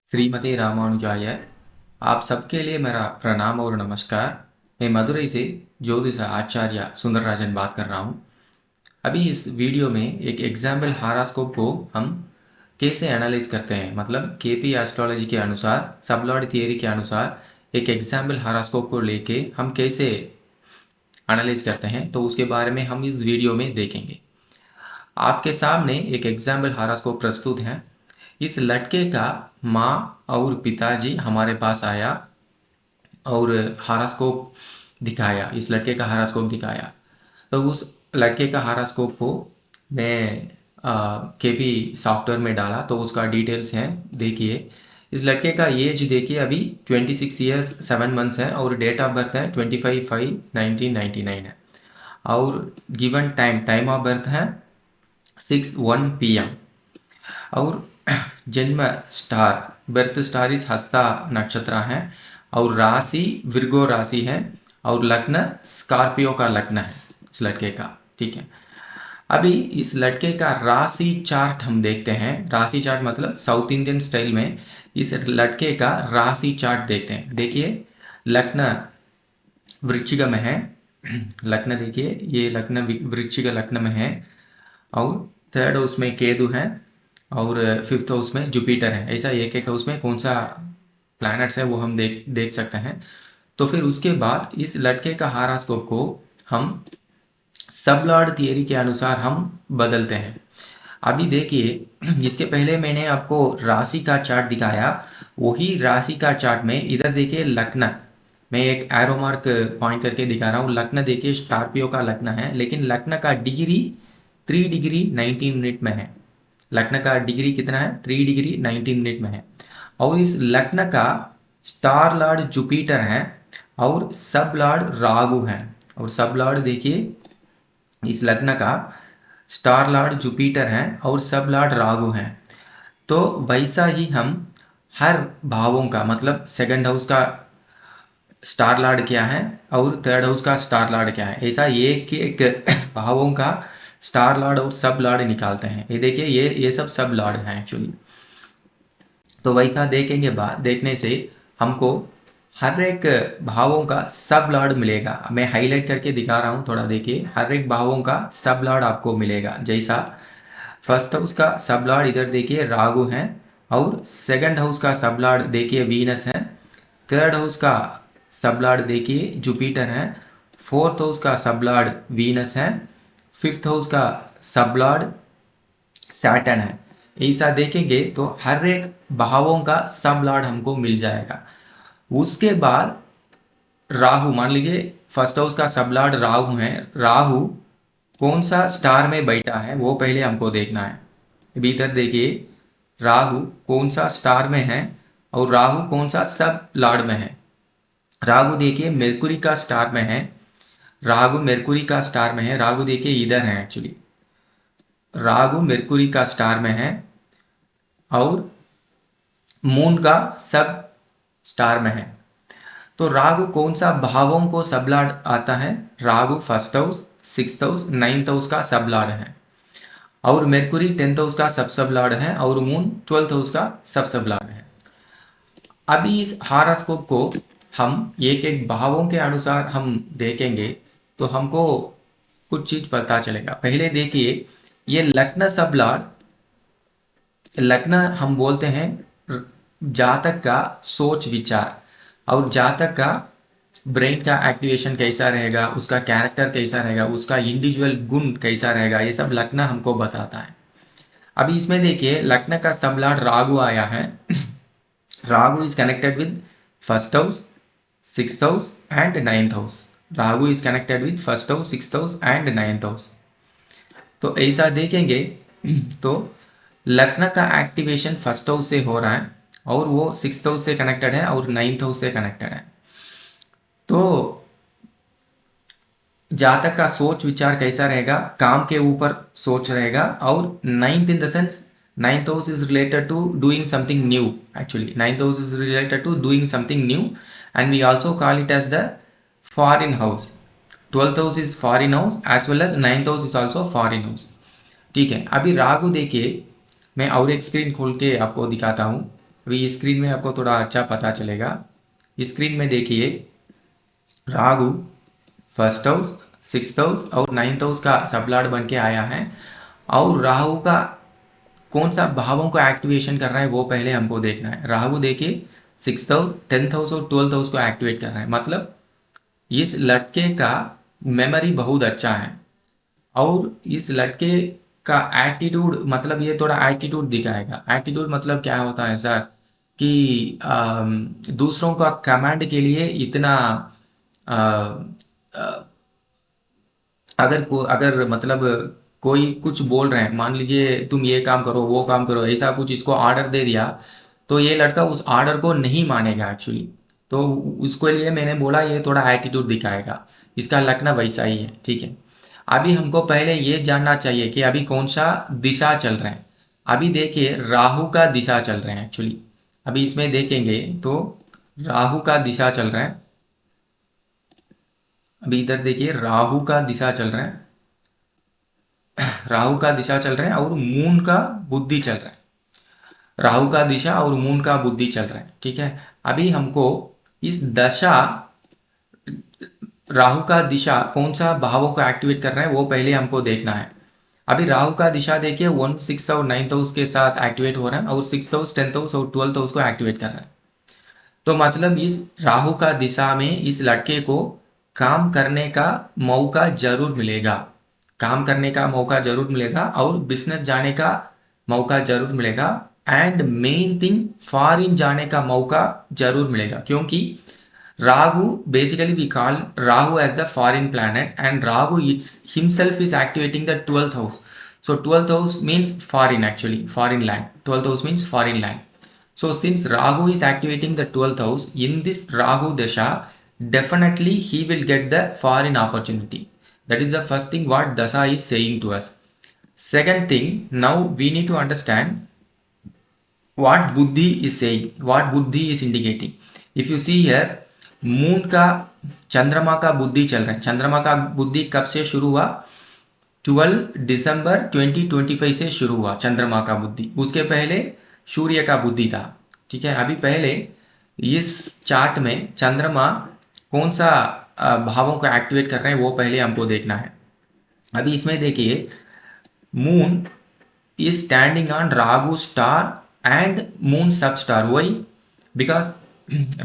श्रीमते रामानुजाय। आप सबके लिए मेरा प्रणाम और नमस्कार। मैं मदुरई से ज्योतिष आचार्य सुंदरराजन बात कर रहा हूँ। अभी इस वीडियो में एक एग्जाम्पल हारास्कोप को हम कैसे एनालाइज करते हैं, मतलब केपी एस्ट्रोलॉजी के अनुसार, सबलॉर्ड थियरी के अनुसार एक एग्जाम्पल हारास्कोप को लेके हम कैसे एनालाइज करते हैं, तो उसके बारे में हम इस वीडियो में देखेंगे। आपके सामने एक एग्जाम्पल हारास्कोप प्रस्तुत है। इस लड़के का माँ और पिताजी हमारे पास आया और हारास्कोप दिखाया, इस लड़के का हारास्कोप दिखाया। तो उस लड़के का हारास्कोप को मैं केपी सॉफ्टवेयर में डाला, तो उसका डिटेल्स हैं। देखिए, इस लड़के का एज देखिए, अभी 26 ईयर्स 7 मंथ्स है और डेट ऑफ बर्थ है 25/5/1999 है। और गिवन टाइम ऑफ बर्थ है 6:01 PM। और जन्म स्टार, बर्थ स्टार इस हस्ता नक्षत्र है और राशि विर्गो राशि है और लग्न स्कॉर्पियो का लग्न है इस लड़के का। ठीक है, अभी इस लड़के का राशि चार्ट हम देखते हैं। राशि चार्ट मतलब साउथ इंडियन स्टाइल में इस लड़के का राशि चार्ट देखते हैं। देखिए, लग्न वृश्चिक में है। लग्न देखिए, ये लग्न वृश्चिक लग्न में है और थर्ड हाउस में केतु है और फिफ्थ हाउस में जुपिटर है। ऐसा एक एक हाउस में कौन सा प्लैनेट्स है वो हम देख सकते हैं। तो फिर उसके बाद इस लड़के का हारास्कोप को हम सब लॉर्ड थियरी के अनुसार हम बदलते हैं। अभी देखिए, इसके पहले मैंने आपको राशि का चार्ट दिखाया, वही राशि का चार्ट में इधर देखिए लग्न, मैं एक एरो मार्क पॉइंट करके दिखा रहा हूँ। लग्न देखिए स्कॉर्पियो का लग्न है, लेकिन लग्न का डिग्री 3 डिग्री 19 मिनट में है। लग्न का डिग्री कितना है? 3 डिग्री 19 मिनट में है। और इस लग्न का स्टार लॉर्ड जुपिटर है और सब लॉर्ड राहु है। और सब लॉर्ड देखिए, इस लग्न का स्टार लॉर्ड जुपिटर है और सब लॉर्ड राहु है। तो वैसा ही हम हर भावों का, मतलब सेकंड हाउस का स्टार लॉर्ड क्या है और थर्ड हाउस का स्टार लॉर्ड क्या है, ऐसा एक एक भावों का स्टार लॉर्ड और सब लॉर्ड निकालते हैं। ये देखिए, ये सब सब लॉर्ड हैं एक्चुअली। तो वैसा देखेंगे, बाद देखने से हमको हर एक भावों का सब लॉर्ड मिलेगा। मैं हाईलाइट करके दिखा रहा हूँ, थोड़ा देखिए। हर एक भावों का सब लॉर्ड आपको मिलेगा। जैसा फर्स्ट हाउस का सब लॉर्ड इधर देखिए राहु है और सेकंड हाउस का सब लॉर्ड देखिए वीनस है। थर्ड हाउस का सब लॉर्ड देखिए जुपिटर है। फोर्थ हाउस का सब लॉर्ड वीनस है। फिफ्थ हाउस का सब लॉर्ड सैटर्न है। ऐसा देखेंगे तो हर एक भावों का सब लॉर्ड हमको मिल जाएगा। उसके बाद राहु, मान लीजिए फर्स्ट हाउस का सब लॉर्ड राहु है। राहु कौन सा स्टार में बैठा है वो पहले हमको देखना है। भीतर देखिए, राहु कौन सा स्टार में है और राहु कौन सा सब लॉर्ड में है। राहु देखिए मेरकुरी का स्टार में है। राहु मेरकुरी का स्टार में है। राहु देखिए इधर है एक्चुअली। राहु मेरकुरी का स्टार में है और मून का सब स्टार में है। तो राहु कौन सा भावों को सब लॉर्ड आता है? Rahu first house, sixth house, ninth house का सब लॉर्ड है और मेरकुरी 10th हाउस का सब लॉर्ड है और मून 12th हाउस का सब लॉर्ड है। अभी इस हारास्कोप को हम एक एक भावों के अनुसार हम देखेंगे तो हमको कुछ चीज पता चलेगा। पहले देखिए, ये लग्न सब लॉर्ड, लग्न हम बोलते हैं जातक का सोच विचार और जातक का ब्रेन का एक्टिवेशन कैसा रहेगा, उसका कैरेक्टर कैसा रहेगा, उसका इंडिविजुअल गुण कैसा रहेगा, ये सब लग्न हमको बताता है। अभी इसमें देखिए, लग्न का सब लॉर्ड राहु आया है। Rahu is connected with first house, sixth house and ninth house. Rahu is connected with first house, sixth house and ninth house. तो ऐसा देखेंगे तो लग्न का एक्टिवेशन फर्स्ट हाउस से हो रहा है और वो सिक्स्थ हाउस से कनेक्टेड है और नाइन्थ हाउस से कनेक्टेड है। तो जातक का सोच विचार कैसा रहेगा, काम के ऊपर सोच रहेगा। और ninth in the sense, ninth house is related to doing something new. Actually ninth house is related to doing something new and we also call it as the foreign house. 12th house is foreign house as well as ninth house is also foreign house. ठीक है, अभी राहु देखिए, मैं और एक screen खोल के आपको दिखाता हूँ। अभी स्क्रीन में आपको थोड़ा अच्छा पता चलेगा। स्क्रीन में देखिए, Rahu first house, sixth house और नाइन्थ हाउस का सबलॉर्ड बन के आया है। और राहु का कौन सा भावों को एक्टिवेशन कर रहा है वो पहले हमको देखना है। राहु देखिए सिक्स्थ हाउस, टेंथ हाउस और ट्वेल्थ हाउस को एक्टिवेट कर रहा है। मतलब इस लड़के का मेमोरी बहुत अच्छा है। और इस लड़के का एटीट्यूड, मतलब ये थोड़ा एटीट्यूड दिखाएगा। एटीट्यूड मतलब क्या होता है सर, कि दूसरों का कमांड के लिए इतना अ, अ, अगर मतलब कोई कुछ बोल रहे हैं, मान लीजिए तुम ये काम करो वो काम करो, ऐसा कुछ इसको ऑर्डर दे दिया, तो ये लड़का उस ऑर्डर को नहीं मानेगा एक्चुअली। तो उसके लिए मैंने बोला ये थोड़ा एटीट्यूड दिखाएगा। इसका लगना वैसा ही है, ठीक है। अभी हमको पहले ये जानना चाहिए कि अभी कौन सा दिशा चल रहा है। अभी देखिए राहु का दिशा चल रहे हैं एक्चुअली। अभी इसमें देखेंगे तो राहु का दिशा चल रहा है। अभी इधर देखिए राहु का दिशा चल रहा है, राहु का दिशा चल रहा है और मून का बुद्धि चल रहा है। राहु का दिशा और मून का बुद्धि चल रहा है, ठीक है। अभी हमको इस दशा, राहु का दिशा कौन सा भावों को एक्टिवेट कर रहा है वो पहले हमको देखना है। अभी राहु का दिशा देखिए 1, 6 और 9 हाउस के साथ एक्टिवेट हो रहा है और 6 हाउस, 10 हाउस और 12 हाउस को एक्टिवेट कर रहा है। तो मतलब इस राहु का दिशा में इस लड़के को काम करने का मौका जरूर मिलेगा। काम करने का मौका जरूर मिलेगा और बिजनेस जाने का मौका जरूर मिलेगा। एंड मेन थिंग फॉरेन जाने का मौका जरूर मिलेगा, क्योंकि Rahu, basically we call Rahu as the foreign planet, and Rahu it's himself is activating the 12th house. So 12th house means foreign, actually, foreign land. 12th house means foreign land. So since Rahu is activating the 12th house, in this Rahu Dasha, definitely he will get the foreign opportunity. That is the first thing what Dasha is saying to us. Second thing, now we need to understand what Buddhi is saying, what Buddhi is indicating. If you see here, moon का, चंद्रमा का बुद्धि चल रहा है। चंद्रमा का बुद्धि कब से शुरू हुआ? 12 दिसंबर 2025 से शुरू हुआ चंद्रमा का बुद्धि। उसके पहले सूर्य का बुद्धि था, ठीक है। अभी पहले इस चार्ट में चंद्रमा कौन सा भावों को एक्टिवेट कर रहे हैं वो पहले हमको देखना है। अभी इसमें देखिए moon is standing on Rahu star and moon sub star. Why? Because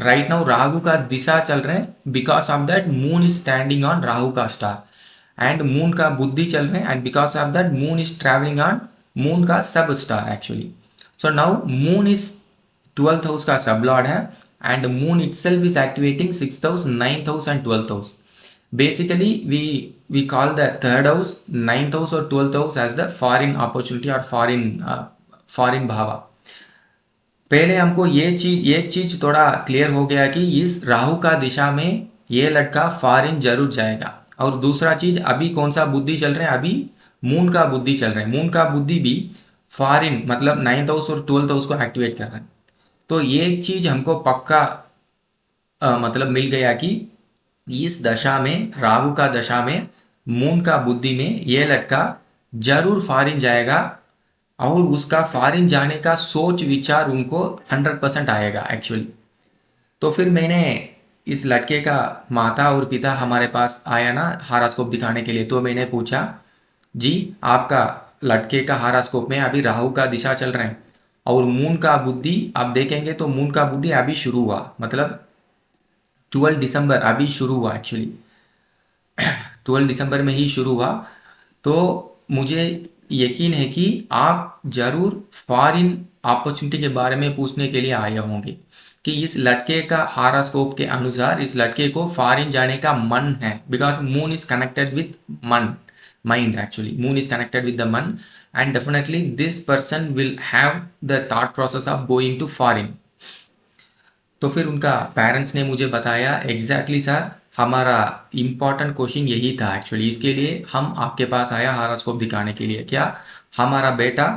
right now Rahu का दिशा चल रहे हैं, because of that moon is standing on Rahu का star and moon का बुद्धि चल रहे हैं, and because of that moon is traveling on moon का sub star actually. So now moon is 12th house का सब लॉर्ड है and moon itself is activating 6th house, 9th house and 12th house. Basically we call the third house, ninth house or 12th house as the foreign opportunity or foreign भावा। पहले हमको ये चीज, एक चीज थोड़ा क्लियर हो गया कि इस राहु का दिशा में ये लड़का फॉरेन जरूर जाएगा। और दूसरा चीज, अभी कौन सा बुद्धि चल रहा है? अभी मून का बुद्धि चल रहा है। मून का बुद्धि भी फॉरेन, मतलब 9th हाउस और 12th हाउस को एक्टिवेट कर रहा है। तो ये एक चीज हमको पक्का मतलब मिल गया कि इस दशा में, राहु का दशा में, मून का बुद्धि में ये लड़का जरूर फॉरेन जाएगा और उसका फॉरेन जाने का सोच विचार उनको 100% आएगा एक्चुअली। तो फिर मैंने इस लड़के का माता और पिता हमारे पास आया ना हारास्कोप दिखाने के लिए, तो मैंने पूछा जी आपका लड़के का हारास्कोप में अभी राहु का दिशा चल रहा है और मून का बुद्धि आप देखेंगे तो मून का बुद्धि अभी शुरू हुआ, मतलब 12 दिसंबर अभी शुरू हुआ एक्चुअली। 12 दिसंबर में ही शुरू हुआ। तो मुझे यकीन है कि आप जरूर फॉरेन अपॉर्चुनिटी के बारे में पूछने के लिए आए होंगे कि इस लड़के का हारास्कोप के अनुसार इस लड़के को फॉरेन जाने का मन है, because moon is connected with मन, mind actually. Moon is connected with the मन and definitely this person will have the thought process of going to foreign. तो फिर उनका पेरेंट्स ने मुझे बताया एग्जैक्टली सर हमारा इम्पॉर्टेंट क्वेश्चन यही था एक्चुअली, इसके लिए हम आपके पास आया हारास्कोप दिखाने के लिए। क्या हमारा बेटा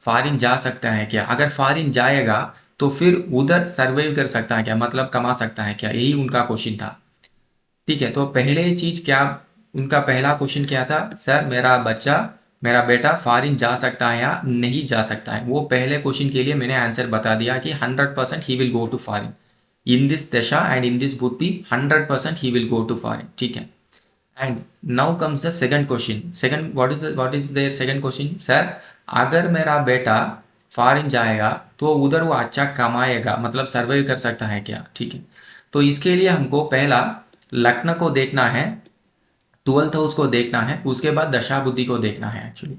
फॉरेन जा सकता है क्या? अगर फॉरेन जाएगा तो फिर उधर सर्वाइव कर सकता है क्या, मतलब कमा सकता है क्या? यही उनका क्वेश्चन था, ठीक है। तो पहले चीज क्या, उनका पहला क्वेश्चन क्या था? सर मेरा बच्चा मेरा बेटा फॉरेन जा सकता है या नहीं जा सकता है, वो पहले क्वेश्चन के लिए मैंने आंसर बता दिया कि 100% he will go to foreign in this दशा एंड इन दिस बुद्धि, 100% he will go to foreign, ठीक है। And now comes the second question. Second what is there second question, sir अगर मेरा बेटा फॉरेन जाएगा तो उधर वो अच्छा कमाएगा, मतलब सर्वाइव कर सकता है क्या, ठीक है। तो इसके लिए हमको पहला लग्न को देखना है, 12th हाउस को देखना है, उसके बाद दशा बुद्धि को देखना है एक्चुअली।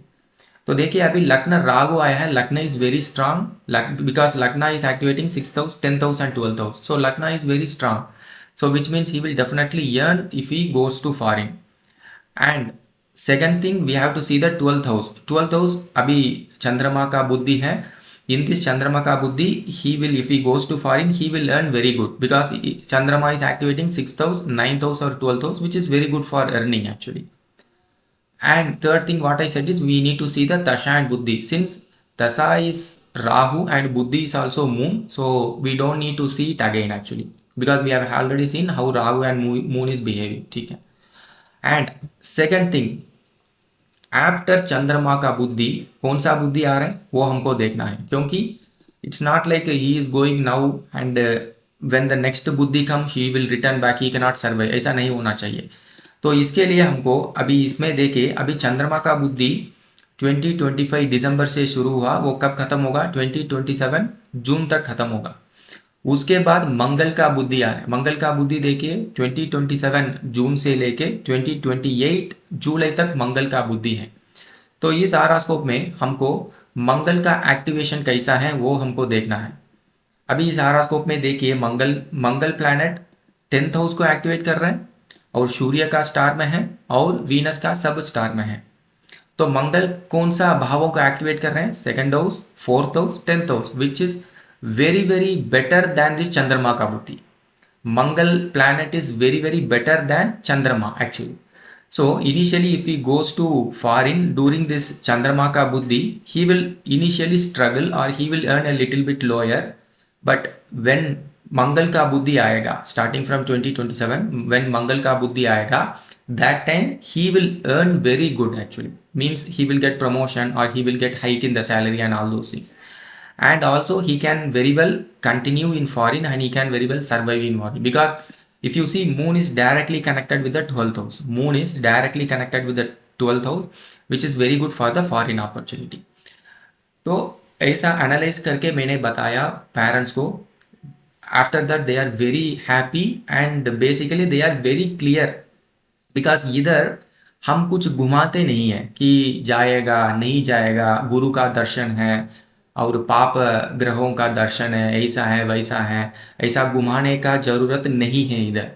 तो देखिए अभी लग्न राहु आया है, लग्न इज वेरी स्ट्रांग बिकॉज लग्न is activating 6th house, 10th house and 12th house, so लग्न is very strong, so which means he will definitely earn if he goes to foreign. And second thing we have to see the 12th house. 12th house अभी चंद्रमा का बुद्धि है, in this चंद्रमा का बुद्धि he will, if he goes to foreign he will earn very good because चंद्रमा is activating 6th house, 9th house or 12th house, which is very good for earning actually. And third thing what I said is we need to see the Tasha and Buddhi. Since Tasa is Rahu and Buddhi is also Moon, so we don't need to see it again actually. Because we have already seen how Rahu and Moon is behaving. ठीक है. And second thing, after चंद्रमा का बुद्धि कौन सा बुद्धि आ रहा है वो हमको देखना है, क्योंकि it's not like he is going now and when the next बुद्धि come he will return back, he can not survive, ऐसा नहीं होना चाहिए। तो इसके लिए हमको अभी इसमें देखे, अभी चंद्रमा का बुद्धि 2025 दिसंबर से शुरू हुआ, वो कब खत्म होगा, 2027 जून तक खत्म होगा। उसके बाद मंगल का बुद्धि आ रहा है, मंगल का बुद्धि देखिए 2027 जून से लेके 2028 जुलाई तक मंगल का बुद्धि है। तो इस आरास्कोप में हमको मंगल का एक्टिवेशन कैसा है वो हमको देखना है। अभी इस आरास्कोप में देखिए मंगल प्लैनेट 10th हाउस को एक्टिवेट कर रहा है और सूर्य का स्टार में है और वीनस का सब स्टार में है। तो मंगल कौन सा भावों को एक्टिवेट कर रहे हैं, 2nd house, 4th house, 10th house, which is very very better than this Chandrama ka buddhi. Mangal planet is very very better than Chandrama actually. So initially if he goes to foreign during this Chandrama ka buddhi, he will initially struggle or he will earn a little bit lower. But when Mangal ka buddhi आएगा starting from 2027, when Mangal ka buddhi आएगा, that time he will earn very good actually. Means he will get promotion or he will get hike in the salary and all those things. And also he can very well continue in foreign and he can very well survive in foreign, because if you see moon is directly connected with the 12th house, moon is directly connected with the 12th house, which is very good for the foreign opportunity. तो ऐसा analyse करके मैंने बताया parents को, after that they are very happy and basically they are very clear, because इधर हम कुछ घुमाते नहीं है कि जाएगा नहीं जाएगा, गुरु का दर्शन है और पाप ग्रहों का दर्शन है, ऐसा है वैसा है, ऐसा घुमाने का जरूरत नहीं है इधर।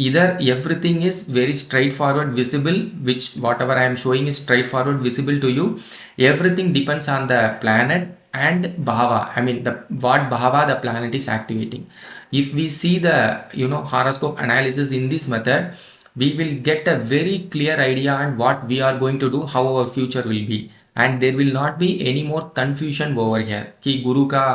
इधर everything is very straight forward visible, which whatever I am showing is straight forward visible to you. Everything depends on the planet and bhava, I mean the what bhava the planet is activating. If we see the horoscope analysis in this method, we will get a very clear idea on what we are going to do, how our future will be, and there will not be any more confusion over here कि गुरु का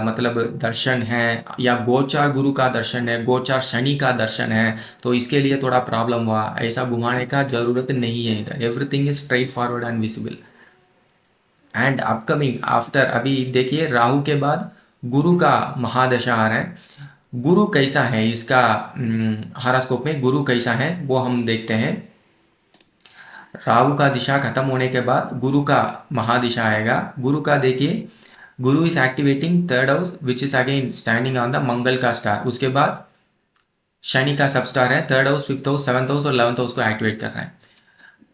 मतलब दर्शन है या गोचार गुरु का दर्शन है, गोचार शनि का दर्शन है, तो इसके लिए थोड़ा प्रॉब्लम हुआ, ऐसा घुमाने का जरूरत नहीं है इधर। Everything is straight forward and visible. And upcoming after, अभी देखिए राहु के बाद गुरु का महादशा आ रहा है। गुरु कैसा है इसका हॉरोस्कोप में गुरु कैसा है वो हम देखते हैं। राहु का दिशा खत्म होने के बाद गुरु का महादिशा आएगा। गुरु का देखिए, Guru is activating 3rd house which is again standing on the Mangal का स्टार। उसके बाद शनि का सब स्टार है, 3rd house, 5th house, 7th house और 11th हाउस को एक्टिवेट कर रहा है।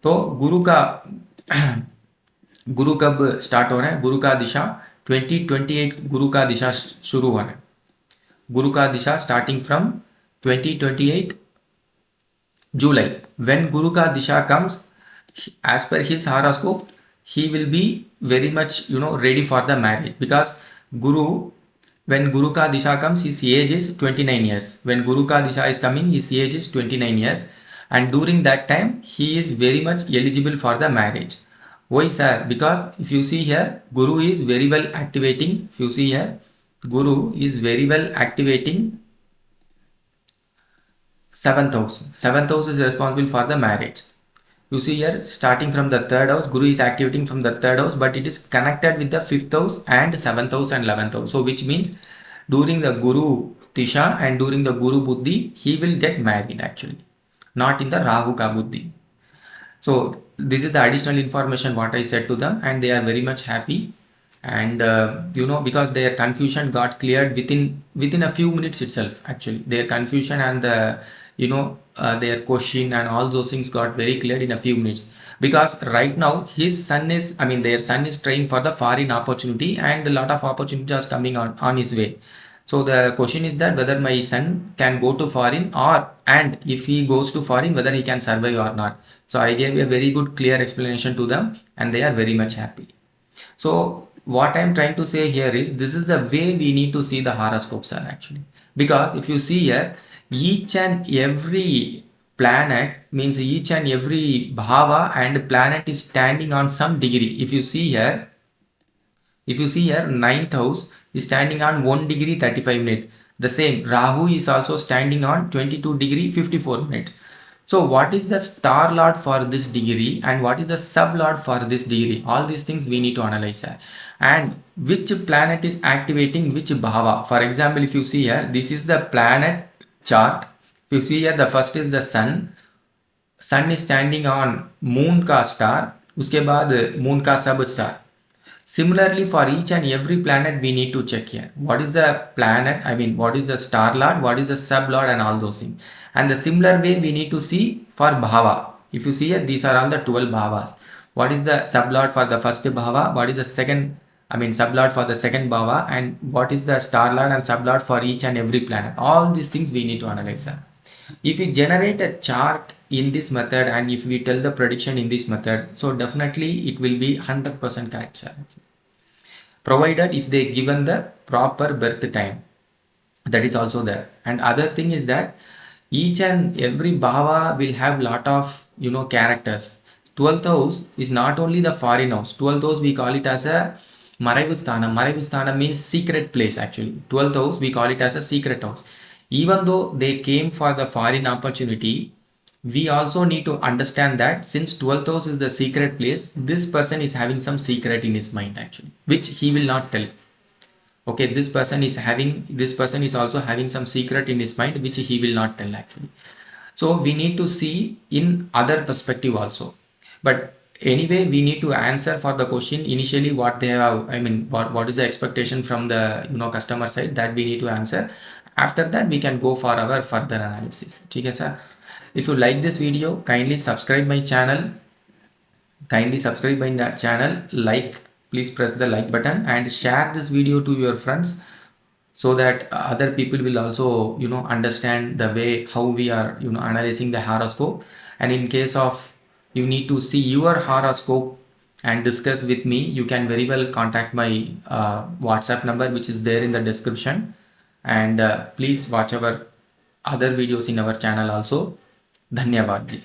तो गुरु का गुरु कब स्टार्ट हो रहा है, गुरु का दिशा 2028 गुरु का दिशा शुरू हो रहा है। गुरु का दिशा स्टार्टिंग फ्रॉम 2028 जुलाई। व्हेन गुरु का दिशा comes as per his horoscope, he will be very much ready for the marriage, because guru, when guru ka disha comes, his age is 29 years. When guru ka disha is coming, his age is 29 years, and during that time he is very much eligible for the marriage. Why sir? Because if you see here, guru is very well activating. If you see here, guru is very well activating 7th house. 7th house is responsible for the marriage. You see here, starting from the third house, Guru is activating from the third house, but it is connected with the fifth house and seventh house and 11th house. So which means during the Guru Tisha and during the Guru Buddhi, he will get married actually, not in the Rahu Ka Buddhi. So this is the additional information what I said to them, and they are very much happy. And because their confusion got cleared within a few minutes itself. Actually, their confusion and their question and all those things got very cleared in a few minutes. Because right now their son is trying for the foreign opportunity, and a lot of opportunities coming on his way. So the question is that whether my son can go to foreign, and if he goes to foreign, whether he can survive or not. So I gave a very good clear explanation to them, and they are very much happy. So what I'm trying to say here is this is the way we need to see the horoscopes are actually. Because if you see here, each and every planet means each and every bhava and planet is standing on some degree. If you see here, ninth house is standing on 1 degree 35 minute. The same Rahu is also standing on 22 degree 54 minute. So what is the star lord for this degree and what is the sub lord for this degree? All these things we need to analyze here. And which planet is activating which bhava. For example, if you see here, this is the planet chart. If you see here, the first is the sun. Sun is standing on moon ka star. Uske baad moon ka sub star. Similarly, for each and every planet, we need to check here. What is the planet? What is the star lord? What is the sub lord and all those things. And the similar way we need to see for bhava. If you see here, these are all the 12 bhavas. What is the sub lord for the first bhava? What is the second, sub lord for the second bhava? And what is the star lord and sub lord for each and every planet? All these things we need to analyze. If we generate a chart in this method and if we tell the prediction in this method, so definitely it will be 100% correct, sir. Provided if they given the proper birth time, that is also there. And other thing is that each and every bhava will have lot of characters. 12th house is not only the foreign house. 12th house we call it as a Maraivusthana. Maraivusthana means secret place actually. 12th house we call it as a secret house. Even though they came for the foreign opportunity, we also need to understand that since 12th house is the secret place, this person is having some secret in his mind actually, which he will not tell. Okay, this person is also having some secret in his mind which he will not tell actually. So we need to see in other perspective also. But anyway, we need to answer for the question initially what they have, what is the expectation from the customer side, that we need to answer. After that we can go for our further analysis. Okay, sir. If you like this video, kindly subscribe my channel. Please press the like button and share this video to your friends so that other people will also understand the way how we are analyzing the horoscope. And in case of you need to see your horoscope and discuss with me, you can very well contact my WhatsApp number which is there in the description. And please watch our other videos in our channel also. धन्यवाद जी.